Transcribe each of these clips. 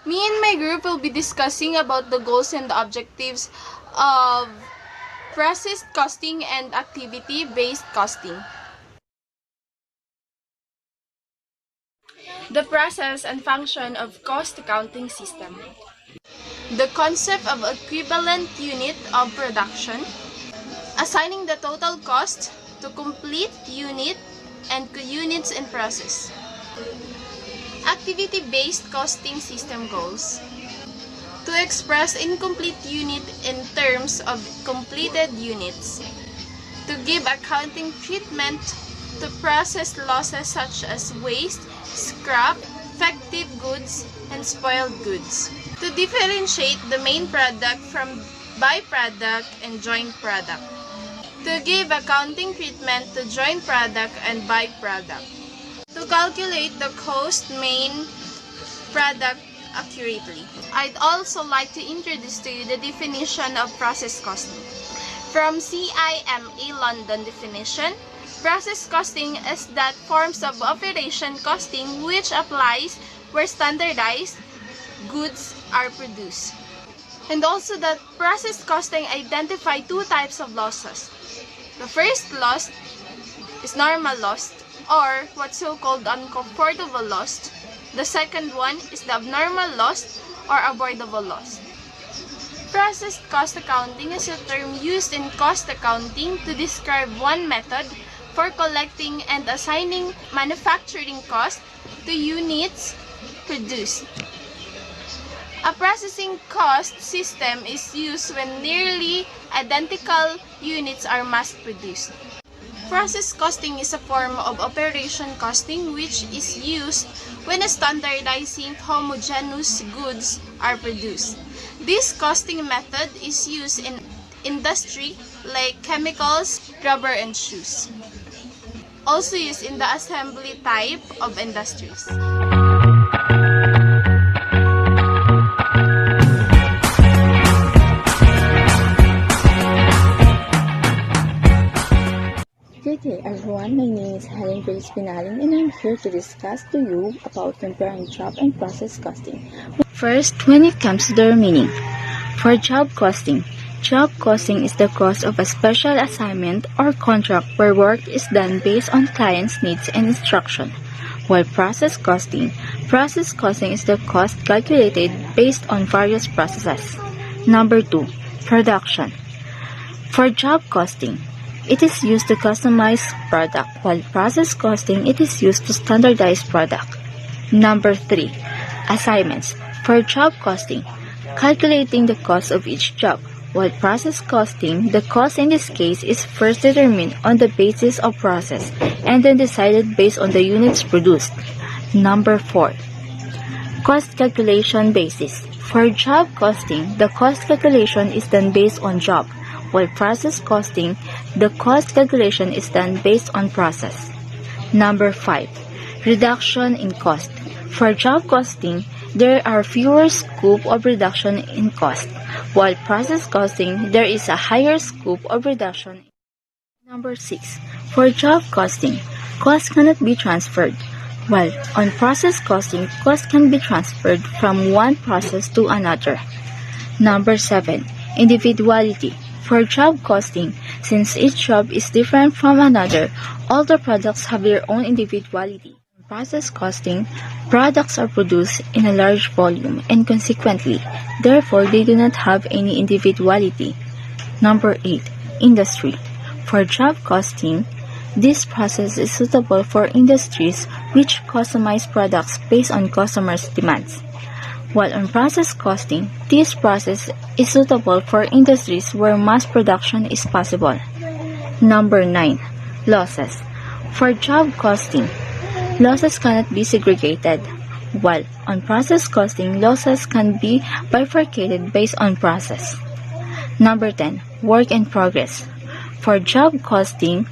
Me and my group will be discussing about the goals and the objectives of process costing and activity-based costing. The process and function of cost accounting system. The concept of equivalent unit of production. Assigning the total cost to complete unit and units in process. Activity-based costing system goals. To express incomplete unit in terms of completed units. To give accounting treatment to process losses such as waste, scrap, defective goods, and spoiled goods. To differentiate the main product from byproduct and joint product. To give accounting treatment to joint product and byproduct. To calculate the cost main product accurately. I'd also like to introduce to you the definition of process costing. From CIMA London definition, process costing is that forms of operation costing which applies where standardized goods are produced. And also that process costing identify two types of losses. The first loss is normal loss or what's so-called uncomfortable loss. The second one is the abnormal loss or avoidable loss. Process cost accounting is a term used in cost accounting to describe one method for collecting and assigning manufacturing cost to units produced. A processing cost system is used when nearly identical units are mass-produced. Process costing is a form of operation costing which is used when standardizing homogeneous goods are produced. This costing method is used in industry like chemicals, rubber, and shoes. Also used in the assembly type of industries. Good day everyone, my name is Helen Grace Pinaling and I'm here to discuss to you about comparing job and process costing. First, when it comes to their meaning. For job costing is the cost of a special assignment or contract where work is done based on client's needs and instruction. While process costing is the cost calculated based on various processes. Number 2, production. For job costing, it is used to customize product, while process costing, it is used to standardize product. Number 3, assignments. For job costing, calculating the cost of each job, while process costing, the cost in this case is first determined on the basis of process and then decided based on the units produced. Number 4, cost calculation basis. For job costing, the cost calculation is done based on job, while process costing, the cost calculation is done based on process. Number 5, reduction in cost. For job costing, there are fewer scope of reduction in cost, while process costing, there is a higher scope of reduction. Number 6, for job costing, cost cannot be transferred, while on process costing, cost can be transferred from one process to another. Number 7, individuality. For job costing, since each job is different from another, all the products have their own individuality. In process costing, products are produced in a large volume and consequently, therefore they do not have any individuality. Number 8, industry. For job costing, this process is suitable for industries which customize products based on customers' demands. While on process costing, this process is suitable for industries where mass production is possible. Number 9, losses. For job costing, losses cannot be segregated, while on process costing, losses can be bifurcated based on process. Number 10, work in progress. For job costing,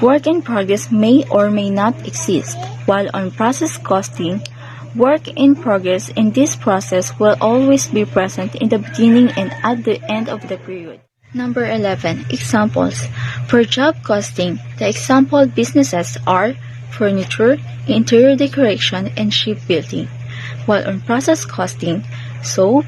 work in progress may or may not exist, while on process costing, work in progress in this process will always be present in the beginning and at the end of the period. Number 11, examples. For job costing, the example businesses are furniture, interior decoration, and shipbuilding. while on process costing, soap,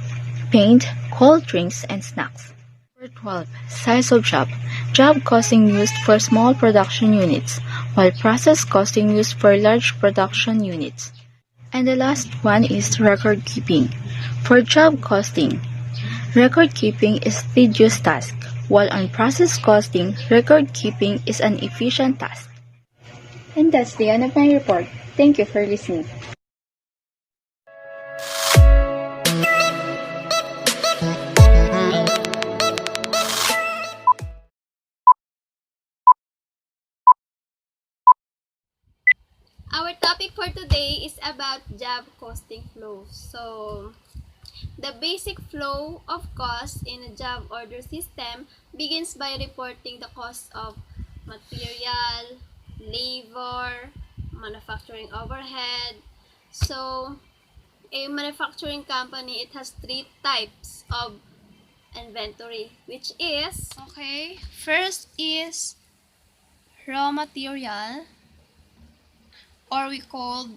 paint, cold drinks, and snacks. Number 12. Size of job. Job costing used for small production units, while process costing used for large production units. And the last one is record keeping. For job costing, record keeping is tedious task, while on process costing, record keeping is an efficient task. And that's the end of my report. Thank you for listening. Our topic for today is about job costing flow. So, the basic flow of cost in a job order system begins by reporting the cost of material, labor, manufacturing overhead. So, a manufacturing company, it has three types of inventory, which is, okay, first is raw material, or we call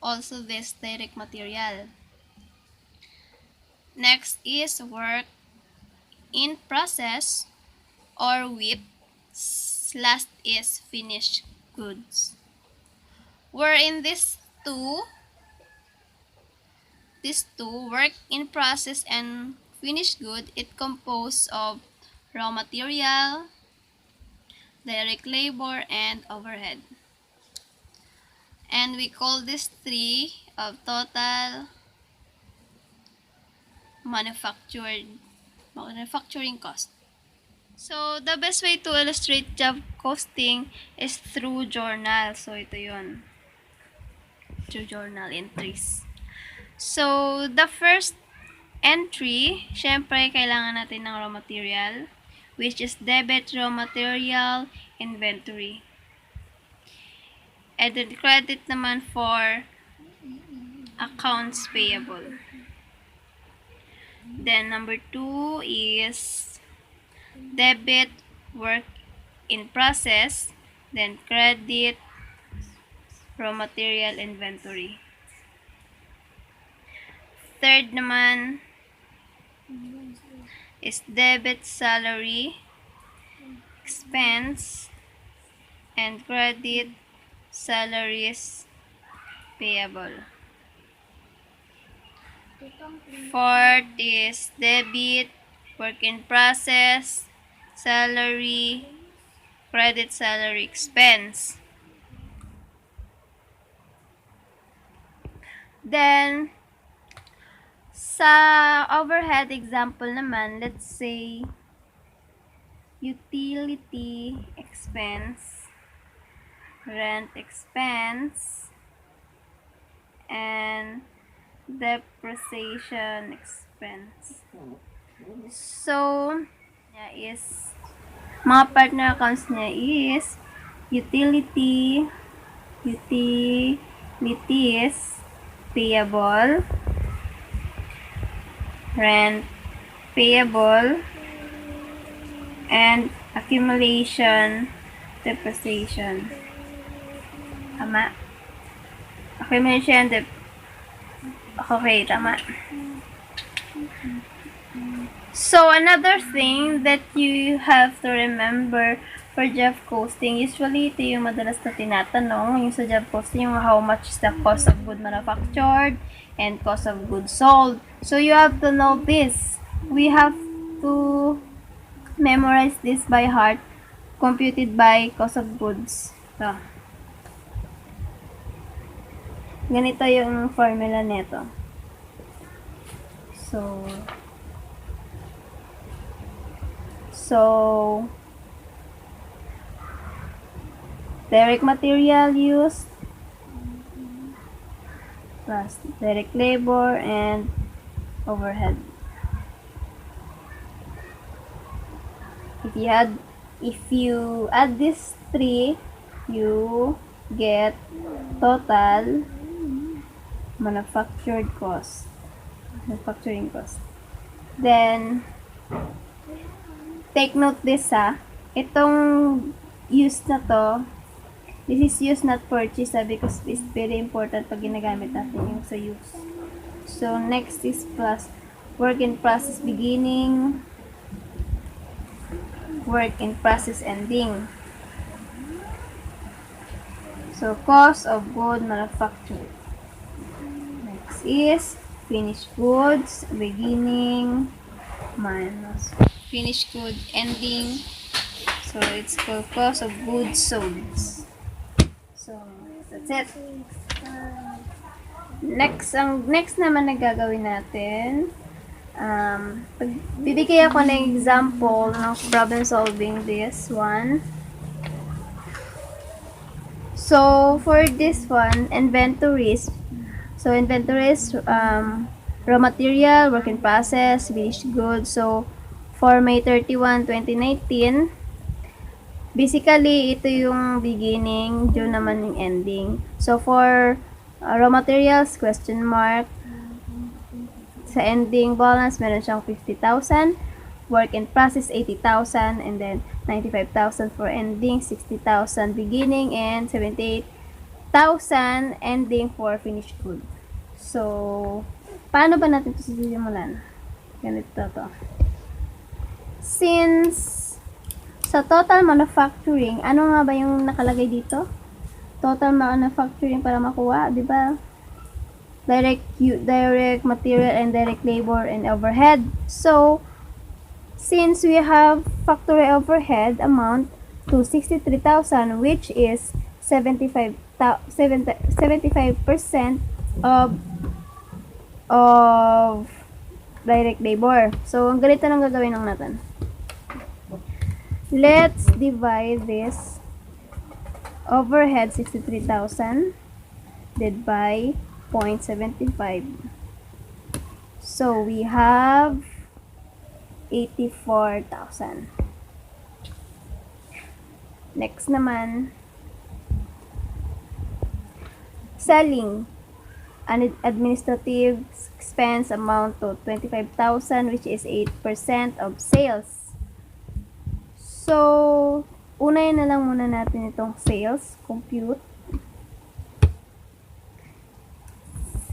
also this direct material. Next is work in process, or WIP. Last is finished goods. Wherein these two, work in process and finished good, it composed of raw material, direct labor, and overhead. And we call this three of total manufacturing cost. So, the best way to illustrate job costing is through journal. So, ito yun. Through journal entries. So, the first entry, syempre, kailangan natin ng raw material, which is debit raw material inventory. And then credit naman for accounts payable. Then, number 2 is debit work in process, then credit raw material inventory. Third naman is debit salary expense and credit salaries payable. Fourth is debit work in process, salary, credit salary expense. Then, sa overhead example naman, let's say, utility expense, rent expense, and depreciation expense. So, mga partner accounts niya is utilities payable, rent payable, and accumulation depreciation. Tama? Accumulation okay, tama. So, another thing that you have to remember for job costing, usually ito yung madalas na tinatanong, yung sa job costing, yung how much is the cost of good manufactured and cost of goods sold. So, you have to know this. We have to memorize this by heart, computed by cost of goods. So, ganito yung formula nito. So, direct material used plus direct labor and overhead. If you add these three, you get total manufacturing cost. Then, take note this itong use na to, this is use not purchase because it's very important pag ginagamit natin yung sa use. So, next is plus work in process beginning, work in process ending. So, cost of good manufactured. Next is finished goods beginning minus finished good ending. So, it's called cost of goods sold. So, that's it. Next naman na gagawin natin, bibigay ako ng example ng problem solving this one. So, for this one, inventories. So, inventories, raw material, work in process, finished goods. So, for May 31, 2019, basically, ito yung beginning, June naman yung ending. So, for raw materials, question mark. Sa ending balance, meron siyang 50,000. Work in process, 80,000. And then, 95,000 for ending, 60,000 beginning, and 78,000 ending for finished good. So, paano ba natin ito sisimulan? Ganito to. Since sa total manufacturing, ano nga ba yung nakalagay dito? Total manufacturing para makuha, di ba? Direct material and direct labor and overhead. So, since we have factory overhead amount to 63,000, which is 75% of direct labor. So, ang ganito lang gagawin lang natin. Let's divide this overhead 63,000 divided by 0.75. So, we have 84,000. Next naman, selling. An administrative expense amount to 25,000, which is 8% of sales. So, unahin na lang muna natin itong sales. Compute.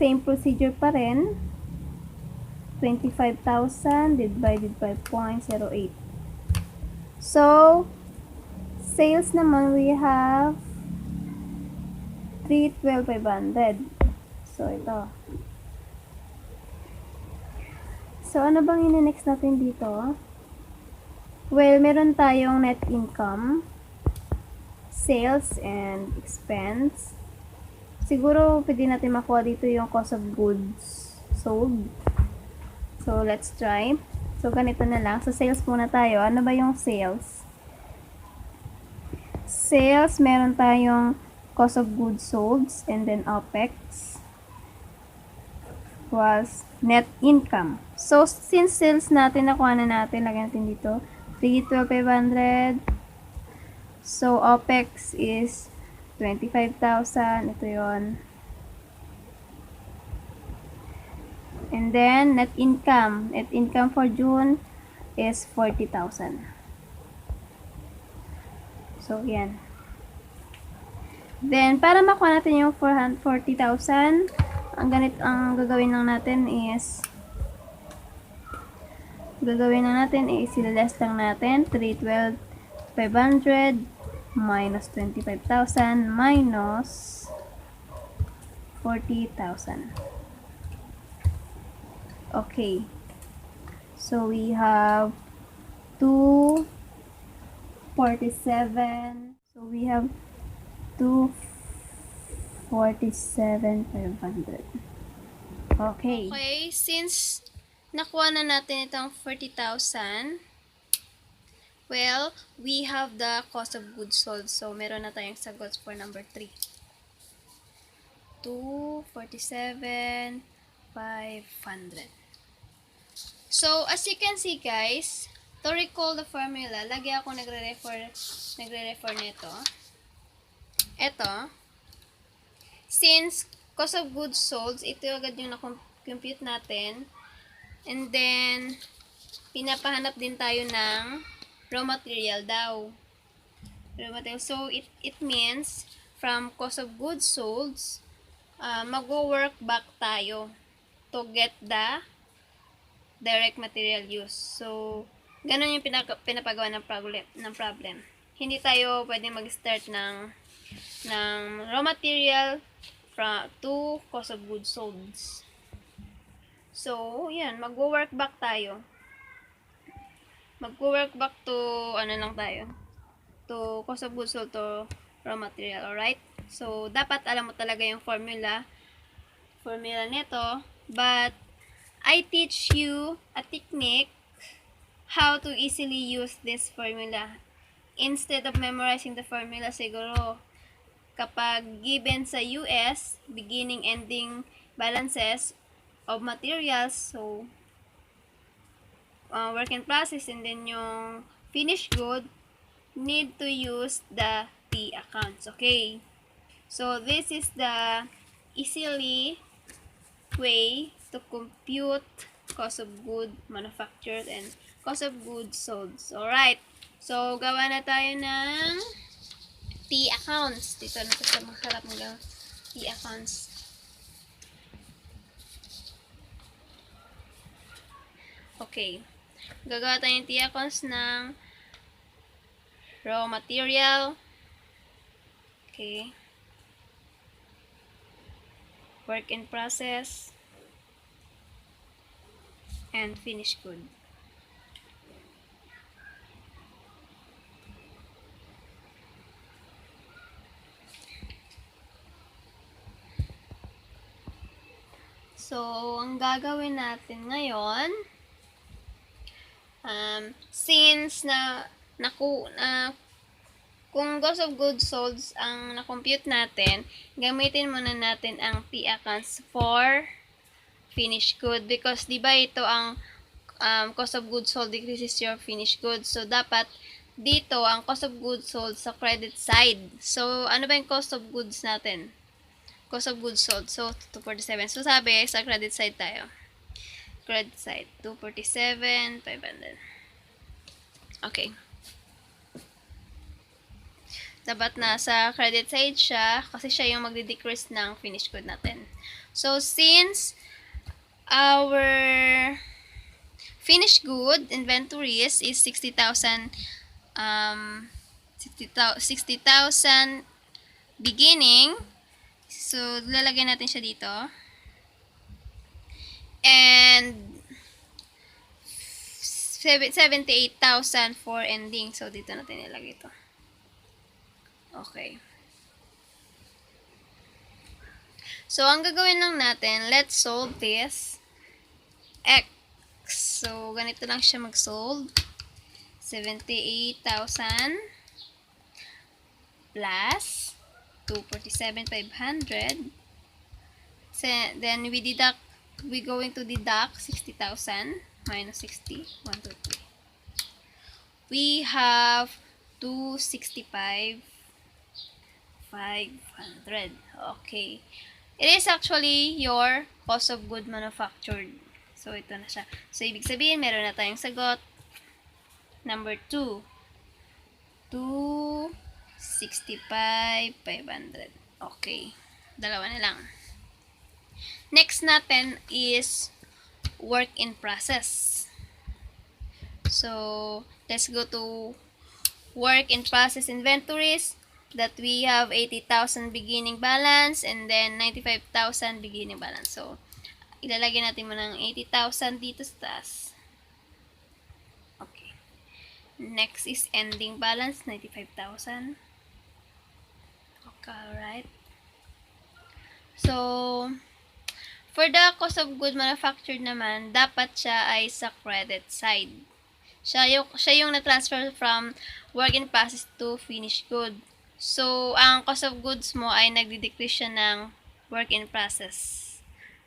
Same procedure pa rin. 25,000 divided by 0.08. So, sales naman we have 312,500. So, ito. So, ano bang ine-next natin dito? Well, meron tayong net income, sales, and expense. Siguro, pwede natin makuha dito yung cost of goods sold. So, let's try. So, ganito na lang. So, sales muna tayo. Ano ba yung sales? Sales, meron tayong cost of goods sold and then OPEX was net income. So, since sales natin, nakuha na natin, lagyan natin dito, 312,500. So, OPEX is 25,000. Ito yon. And then, net income. Net income for June is 40,000. So, yan. Then, para makuha natin yung 40,000, ang gagawin lang natin is i-less lang natin 312,500 minus 25,000 minus 40,000. Okay. So, we have 247. So, we have 247,500. Okay. Okay, since nakuha na natin itong 40,000, well, we have the cost of goods sold. So, meron na tayong sagot for number 3. 247,500. So, as you can see guys, to recall the formula, lagi ako nagre-refer nito. Ito, since cost of goods sold, ito agad yung na-compute natin. And then, pinapahanap din tayo ng raw material daw. Raw material. So, it means, from cost of goods sold, mag-work back tayo. to get the direct material use. So, ganun yung pinapagawa ng problem. Hindi tayo pwedeng mag-start ng raw material to cost of goods sold. So, yan, mag-work back tayo. Mag-work back to, to cost of goods sold to raw material, alright? So, dapat alam mo talaga yung formula nito, but I teach you a technique how to easily use this formula. Instead of memorizing the formula, siguro, kapag given sa US, beginning, ending balances of materials, so, work in process, and then yung finished good, need to use the T accounts, okay? So, this is the easily way to compute cost of good manufactured and cost of goods sold. Alright. So, gawa na tayo ng T accounts. Dito na ito sa masarap ng T accounts. Okay. Gagawa tayo ng T accounts ng raw material. Okay. Work in process. And finished good. So, ang gagawin natin ngayon, since kung cost of goods sold ang na-compute natin, gamitin muna natin ang T accounts for finished good because di ba ito ang cost of goods sold decreases your finished goods. So, dapat dito ang cost of goods sold sa credit side. So, ano ba yung cost of goods natin? Cost of goods sold. So, 247. So, sabi, sa credit side tayo. Credit side, 247, 500. Okay. Dapat nasa credit side siya kasi siya yung magdi-decrease ng finished good natin. So, since our finished good inventories is 60,000 beginning, so lalagay natin siya dito. And 78,000 for ending. So, dito natin nilagay ito. Okay. So, ang gagawin lang natin, let's solve this. X. So, ganito lang siya mag-solve. 78,000 plus 247,500. Then, we're going to deduct 60,000 minus 60. 1, 2, 3. We have 265,500. Okay. It is actually your cost of good manufactured. So, ito na siya. So, ibig sabihin, meron na tayong sagot. Number 2. 265,500. Okay. Dalawa na lang. Next natin is work in process. So, let's go to work in process inventories that we have 80,000 beginning balance and then 95,000 beginning balance. So, ilalagay natin muna ng 80,000 dito sa taas. Okay. Next is ending balance, 95,000. Okay, alright. So, for the cost of good manufactured naman, dapat siya ay sa credit side. Siya yung na-transfer from work in process to finished good. So, ang cost of goods mo ay nagdi-decrease siya ng work in process.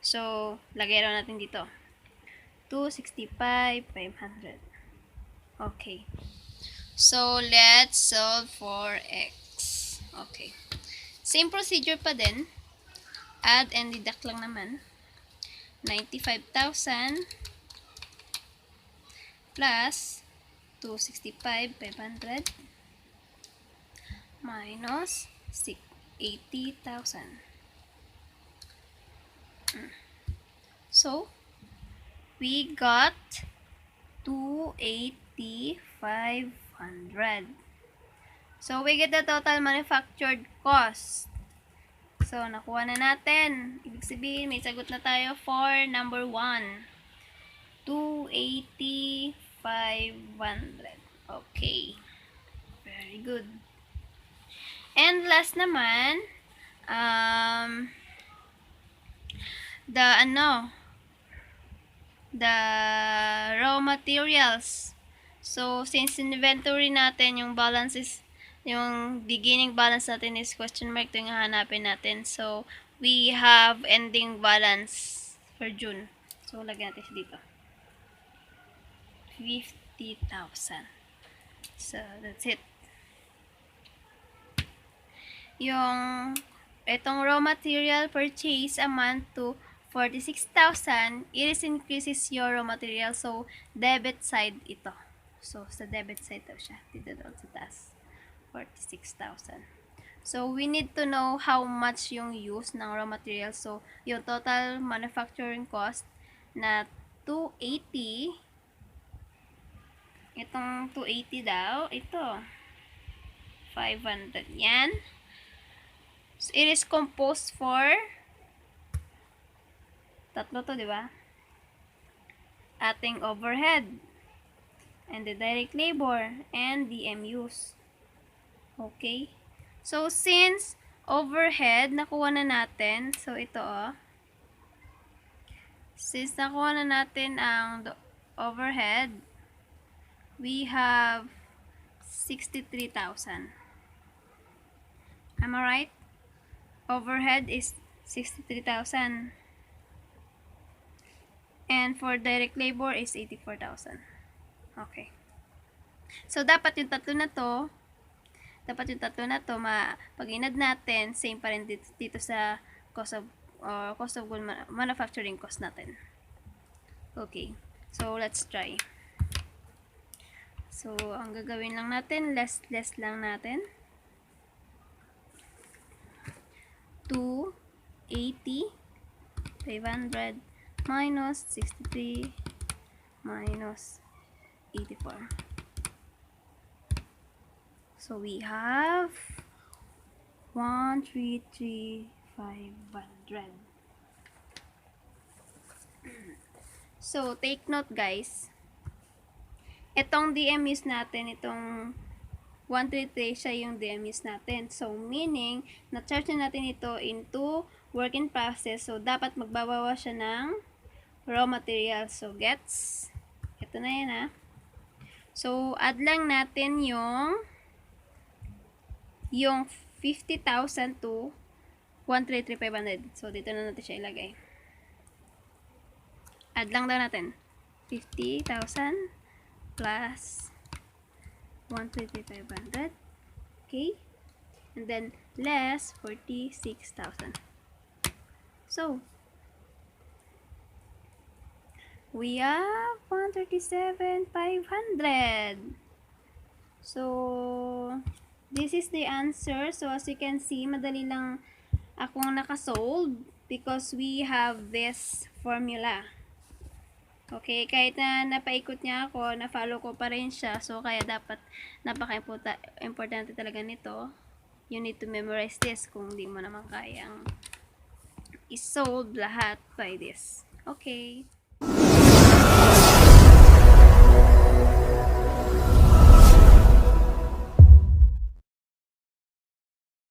So, lagay raw natin dito. 265,500. Okay. So, let's solve for x. Okay. Same procedure pa din. Add and deduct lang naman. 95,000 plus 265,500 minus 80,000. So, we got 280,500. So, we get the total manufactured cost. So, nakuha na natin. Ibig sabihin, may sagot na tayo for number 1. 280,500. Okay. Very good. And last naman, the raw materials. So, since inventory natin, yung balance is, yung beginning balance natin is question mark, ito yung hahanapin natin. So, we have ending balance for June. So, lagyan natin siya dito. 50,000. So, that's it. Itong raw material purchase amount to 46,000, it is increases your raw material. So, debit side ito. So, sa debit side daw siya. Dito doon sa taas. 46,000. So, we need to know how much yung use ng raw material. So, yung total manufacturing cost na 280. Itong 280 daw, ito. 500. Yan. So, it is composed for tatlo to, di ba? Ating overhead and the direct labor and DMUs. Okay? So, since overhead, nakuha na natin. So, ito since nakuha na natin ang overhead, we have 63,000. Am I right? Overhead is 63,000. And for direct labor is 84,000. Okay. So, dapat yung tatlo na to, pag inad natin, same pa rin dito sa cost of good manufacturing cost natin. Okay. So, let's try. So, ang gagawin lang natin, less lang natin. 280, 500, minus 63, minus 84. So, we have 133,500. So, take note guys. Itong DMUs natin, itong 133 siya yung DMUs natin. So, meaning, na-charge na natin ito into work in process. So, dapat magbabawa siya ng raw material. So, gets? Ito na yan ha. So, add lang natin yung 50,000 to 133,500. So, dito na natin siya ilagay. Add lang daw natin. 50,000 plus 133,500. Okay? And then, less 46,000. So, we have 137,500. So, this is the answer. So, as you can see, madali lang akong nakasolve because we have this formula. Okay, kahit na napaikot niya ako, na-follow ko pa rin siya. So, kaya dapat napaka-importante talaga nito. You need to memorize this kung di mo naman kayang isolve lahat by this. Okay.